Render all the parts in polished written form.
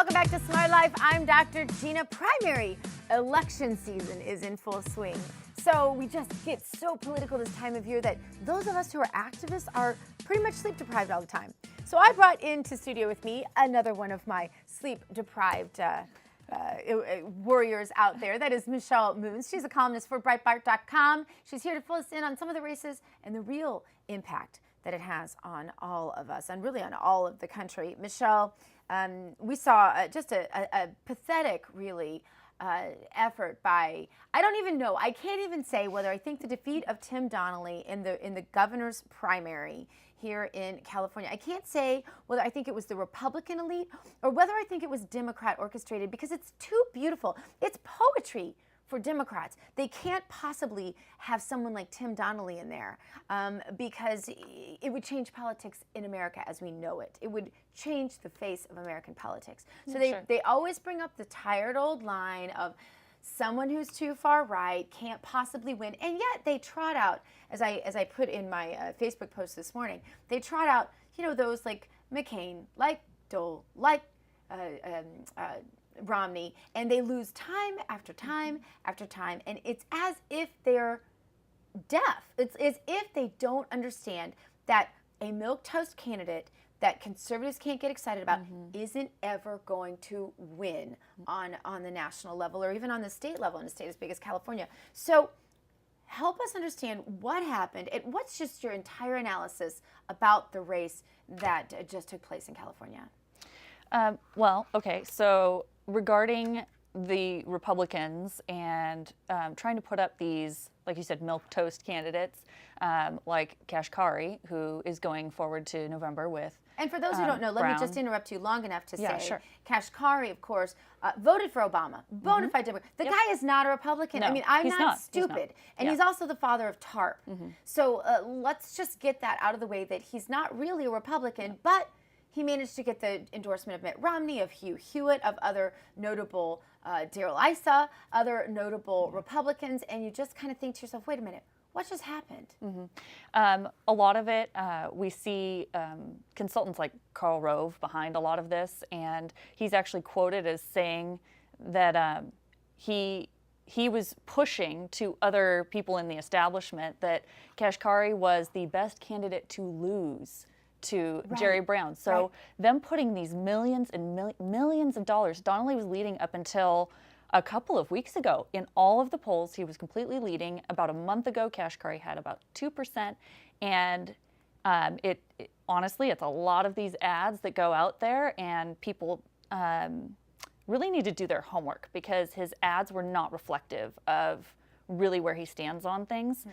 Welcome back to Smart Life. I'm Dr. Gina. Primary election season is in full swing. So we just get so political this time of year that those of us who are activists are pretty much sleep deprived all the time. So I brought into studio with me another one of my sleep deprived warriors out there. That is Michelle Moons. She's a columnist for Breitbart.com. She's here to fill us in on some of the races and the real impact that it has on all of us and really on all of the country. Michelle, we saw just a pathetic, really, effort by, I don't even know, I can't even say whether I think the defeat of Tim Donnelly in the governor's primary here in California, I can't say whether I think it was the Republican elite or whether I think it was Democrat orchestrated, because it's too beautiful. It's poetry for Democrats. They can't possibly have someone like Tim Donnelly in there because it would change politics in America as we know it. It would change the face of American politics. So they always bring up the tired old line of someone who's too far right can't possibly win, and yet they trot out, as I put in my Facebook post this morning, they trot out, you know, those like McCain, like Dole, like Romney, and they lose time after time after time, and it's as if they're deaf. It's as if they don't understand that a milquetoast candidate that conservatives can't get excited about isn't ever going to win on the national level or even on the state level in a state as big as California. So help us understand what happened and what's just your entire analysis about the race that just took place in California. Well, okay, so regarding the Republicans and trying to put up these, like you said, milquetoast candidates like Kashkari, who is going forward to November with And for those who don't know, let Brown. me just interrupt you long enough to say, sure. Kashkari, of course, voted for Obama, bona fide Democrat. The guy is not a Republican. No, I mean, I'm he's not stupid. And he's also the father of TARP. So let's just get that out of the way, that he's not really a Republican, but he managed to get the endorsement of Mitt Romney, of Hugh Hewitt, of other notable Darrell Issa, other notable Republicans, and you just kind of think to yourself, wait a minute, what just happened? A lot of it, we see consultants like Karl Rove behind a lot of this, and he's actually quoted as saying that he was pushing to other people in the establishment that Kashkari was the best candidate to lose to Jerry Brown. So them putting these millions and millions of dollars, Donnelly was leading up until a couple of weeks ago. In all of the polls, he was completely leading. About a month ago, Kashkari had about 2%. And honestly, it's a lot of these ads that go out there, and people really need to do their homework because his ads were not reflective of really where he stands on things.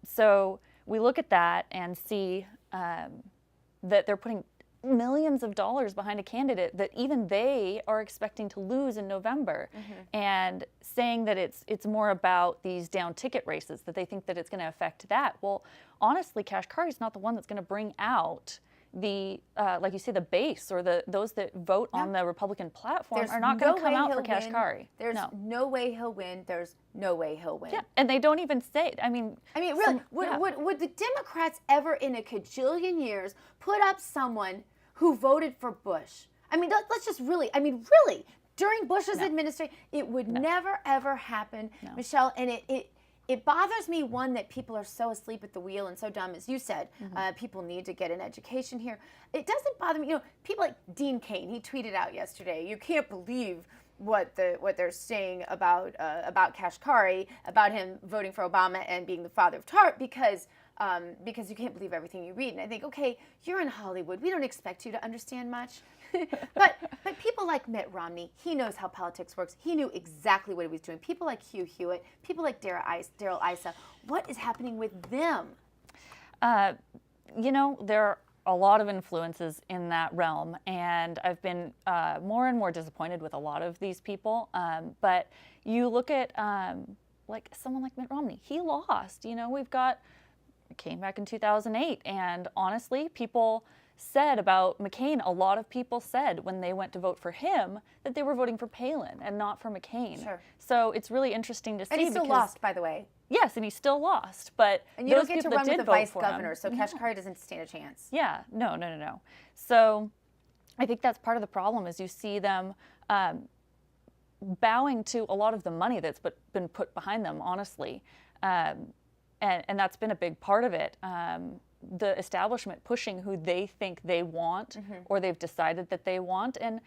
So we look at that and see that they're putting millions of dollars behind a candidate that even they are expecting to lose in November, and saying that it's more about these down ticket races, that they think that it's going to affect that. Well, honestly, Kashkari is not the one that's going to bring out the, like you say, the base or those that vote on the Republican platform are not going to come out for Kashkari. There's no way he'll win. There's no way he'll win. Yeah, and they don't even say it. I mean, really, would the Democrats ever in a cajillion years put up someone who voted for Bush? I mean, let's just really, during Bush's administration, it would never, ever happen, Michelle, and it bothers me, one, that people are so asleep at the wheel and so dumb, as you said. People need to get an education here. It doesn't bother me, people like Dean Cain, he tweeted out yesterday, you can't believe what they're saying about Kashkari, about him voting for Obama and being the father of TARP, because you can't believe everything you read. And I think, okay, you're in Hollywood. We don't expect you to understand much. but people like Mitt Romney, he knows how politics works. He knew exactly what he was doing. People like Hugh Hewitt, people like Darrell Issa, what is happening with them? There are a lot of influences in that realm, and I've been more and more disappointed with a lot of these people. But you look at like someone like Mitt Romney, he lost. Came back in 2008, and honestly, people said about McCain, a lot of people said when they went to vote for him that they were voting for Palin and not for McCain. Sure. So it's really interesting to see. And he still lost, by the way. Yes, and he still lost. But and you don't get to run with the vice governor, so Kashkari doesn't stand a chance. Yeah, no. So I think that's part of the problem is you see them bowing to a lot of the money that's been put behind them, honestly. And that's been a big part of it. The establishment pushing who they think they want or they've decided that they want. And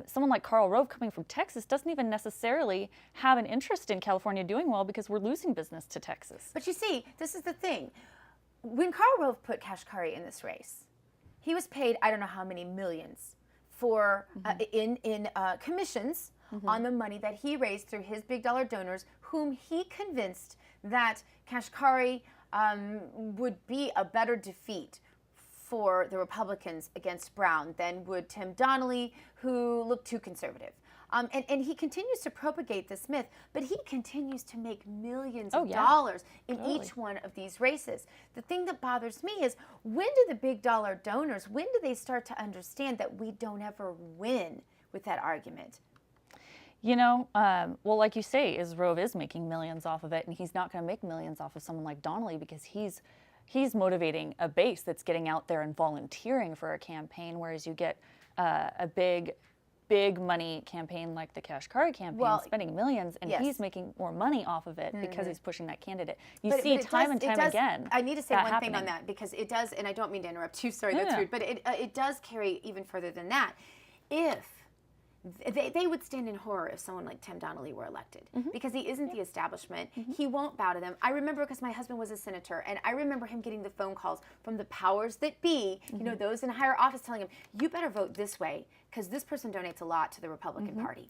someone like Karl Rove coming from Texas doesn't even necessarily have an interest in California doing well because we're losing business to Texas. But you see, this is the thing. When Karl Rove put Kashkari in this race, he was paid I don't know how many millions for in commissions on the money that he raised through his big dollar donors, whom he convinced that Kashkari would be a better defeat for the Republicans against Brown than would Tim Donnelly, who looked too conservative. And he continues to propagate this myth, but he continues to make millions of dollars in each one of these races. The thing that bothers me is, when do the big dollar donors, when do they start to understand that we don't ever win with that argument? You know, well, like you say, Rove is making millions off of it, and he's not going to make millions off of someone like Donnelly because he's motivating a base that's getting out there and volunteering for a campaign, whereas you get a big money campaign like the Kashkari campaign, spending millions, and he's making more money off of it because he's pushing that candidate. You see time and time again. I need to say one thing on that, because it does, and I don't mean to interrupt you, sorry, that's rude, but it does carry even further than that. If they would stand in horror if someone like Tim Donnelly were elected, because he isn't the establishment. He won't bow to them. I remember, because my husband was a senator, and I remember him getting the phone calls from the powers that be, you know, those in higher office, telling him, you better vote this way because this person donates a lot to the Republican Party.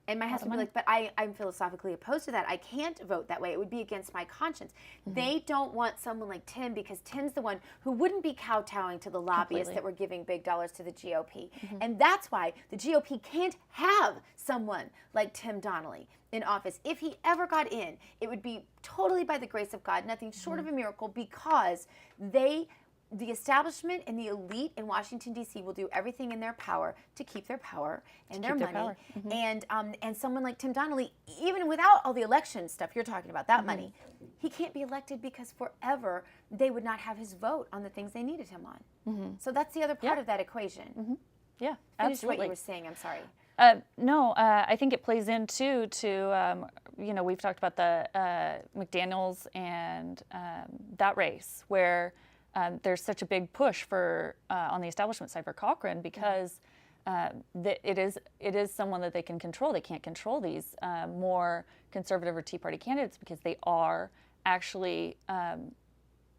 And my husband would be like, but I'm philosophically opposed to that. I can't vote that way. It would be against my conscience. They don't want someone like Tim, because Tim's the one who wouldn't be kowtowing to the lobbyists that were giving big dollars to the GOP. And that's why the GOP can't have someone like Tim Donnelly in office. If he ever got in, it would be totally by the grace of God, nothing short of a miracle, because the establishment and the elite in Washington, D.C. will do everything in their power to keep their power and their money. And someone like Tim Donnelly, even without all the election stuff you're talking about, that money, he can't be elected because forever they would not have his vote on the things they needed him on. So that's the other part of that equation. Yeah, Finish absolutely. what you were saying, I'm sorry. No, I think it plays into you know, we've talked about the McDaniels and that race where there's such a big push for on the establishment side for Cochran, because it is someone that they can control. They can't control these more conservative or Tea Party candidates because they are actually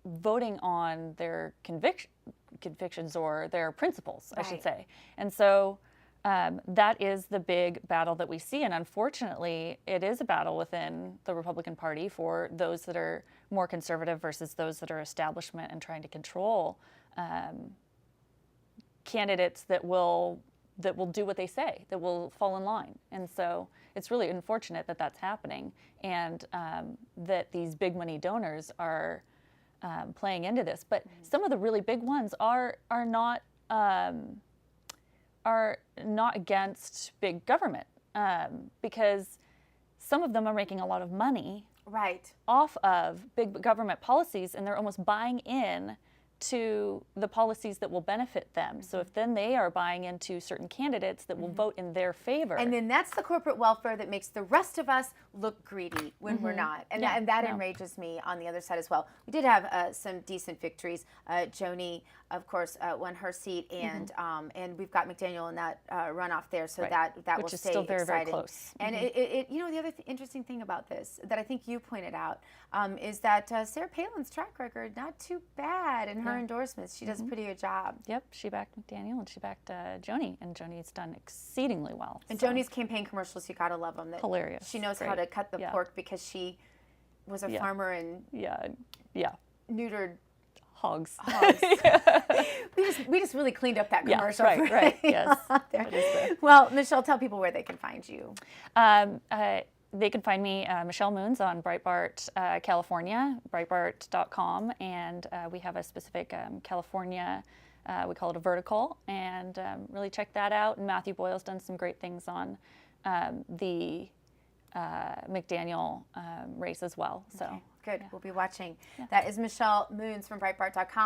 voting on their convictions or their principles, I should say. And so that is the big battle that we see. And unfortunately, it is a battle within the Republican Party for those that are more conservative versus those that are establishment and trying to control candidates that will do what they say, that will fall in line. And so it's really unfortunate that that's happening, and that these big money donors are playing into this. But some of the really big ones are not against big government, because some of them are making a lot of money off of big government policies, and they're almost buying in to the policies that will benefit them. So if then they are buying into certain candidates that will vote in their favor. And then that's the corporate welfare that makes the rest of us look greedy when we're not. And that enrages me on the other side as well. We did have some decent victories. Joni, of course, won her seat, and we've got McDaniel in that runoff there, so that Which will is stay still very, exciting. very close. And it you know, the other interesting thing about this that I think you pointed out is that Sarah Palin's track record, not too bad in her endorsements. She does a pretty good job. Yep, she backed McDaniel and she backed Joni, and Joni's done exceedingly well. And Joni's campaign commercials, you gotta love them. Hilarious. She knows how to cut the pork because she was a farmer and neutered hogs. We just really cleaned up that commercial. Right. Yes. Well, Michelle, tell people where they can find you. They can find me, Michelle Moons, on Breitbart, California, Breitbart.com, and we have a specific California, we call it a vertical, and really check that out. And Matthew Boyle's done some great things on the McDaniel race as well. So Good. We'll be watching. That is Michelle Moons from Breitbart.com.